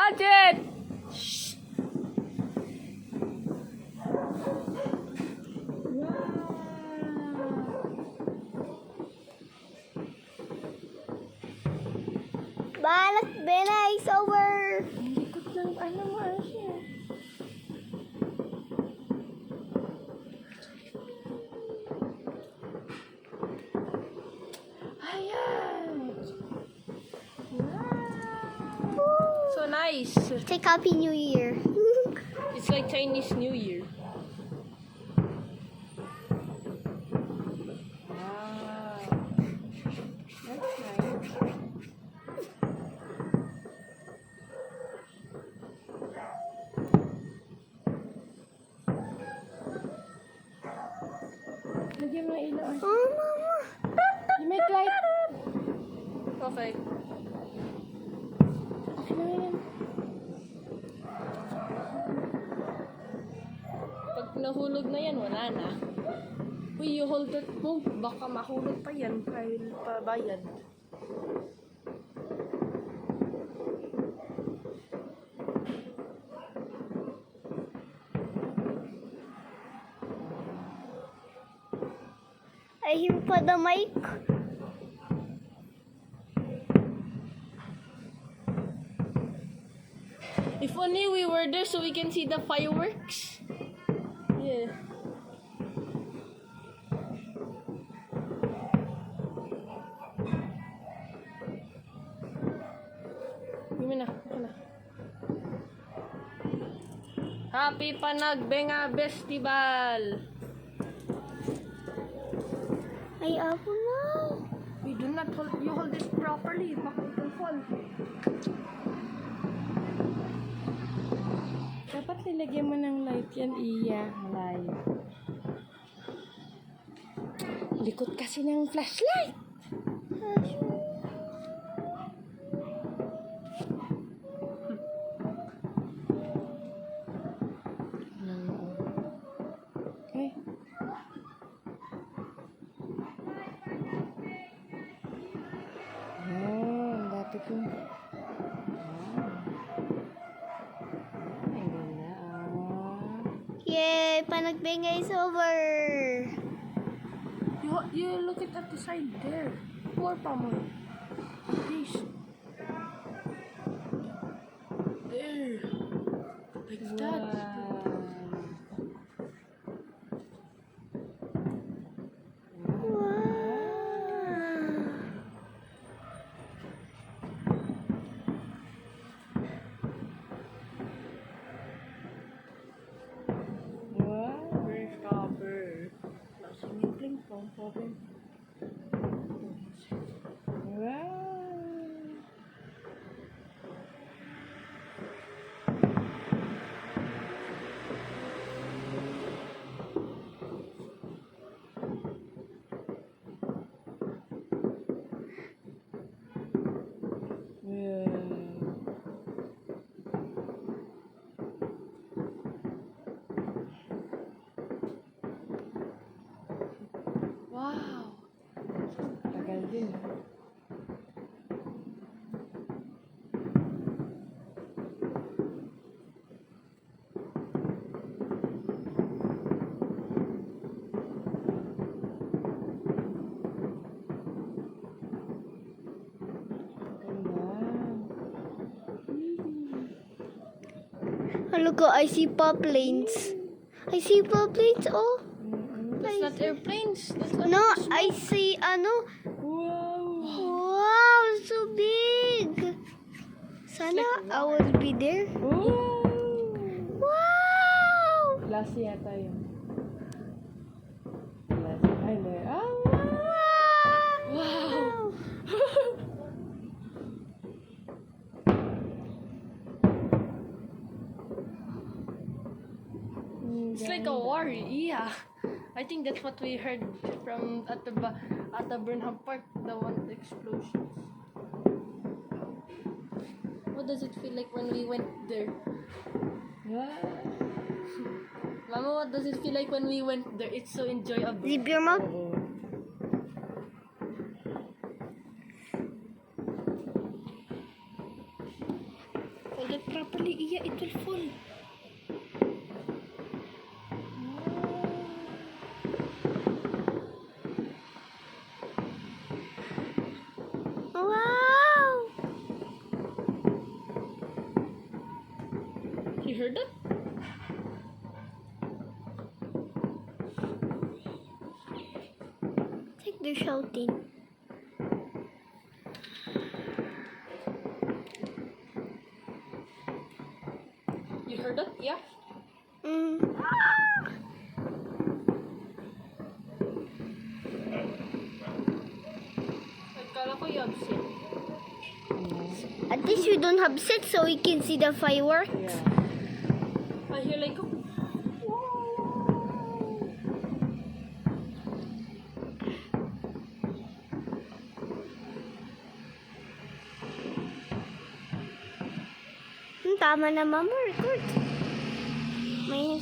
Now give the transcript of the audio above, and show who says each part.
Speaker 1: Watch it!
Speaker 2: Balak Bella is over.
Speaker 1: Likot lang, ano mo, ano siya? Ayan! So nice!
Speaker 2: It's like Happy New Year.
Speaker 1: It's like Chinese New Year. Wow! That's nice. Lagyan mo ng ilaw.
Speaker 2: Oh, Mama.
Speaker 1: You make light. Okay. Okay na yan. Pag nahulog na yan, wala na. Uy, you hold it mo. Baka mahulog pa yan. Kahit pabayad.
Speaker 2: I hear pa the mic.
Speaker 1: If only we were there so we can see the fireworks. Yeah. Yumi na, ako na. Happy Panagbenga Festival!
Speaker 2: Ay, apo na.
Speaker 1: We do not hold, you hold it properly, baka it will fall. Dapat nilagyan mo ng light yan, Iya. Malayo. Likot kasi ng flashlight. Okay. Oh, dati po. Ang ganda,
Speaker 2: Yay, Panagbenga is over.
Speaker 1: You look it at the side there. More pa more. Please. There. Like that.
Speaker 2: Wow.
Speaker 1: Wow, very copper. Singing pong popping. Wow. Wow. Tagal din.
Speaker 2: Oh, look, I see planes. I see planes. Oh,
Speaker 1: That's not airplanes. That's
Speaker 2: no, I see.
Speaker 1: Wow.
Speaker 2: Wow, so big. Sana I will be there.
Speaker 1: Oh.
Speaker 2: Wow.
Speaker 1: Glass yata yun. Glass. Ay, no. Ah, wow. It's like a war, yeah. I think that's what we heard from at the Burnham Park, the explosions. What does it feel like when we went there? Mama, what does it feel like when we went there? It's so enjoyable.
Speaker 2: Zip your mouth.
Speaker 1: Hold it
Speaker 2: They're shouting.
Speaker 1: You heard that? Yeah.
Speaker 2: Mm.
Speaker 1: Akala ko yung absent.
Speaker 2: At least we don't have set so we can see the fireworks.
Speaker 1: I hear like,
Speaker 2: Tama na, Mama. Record. May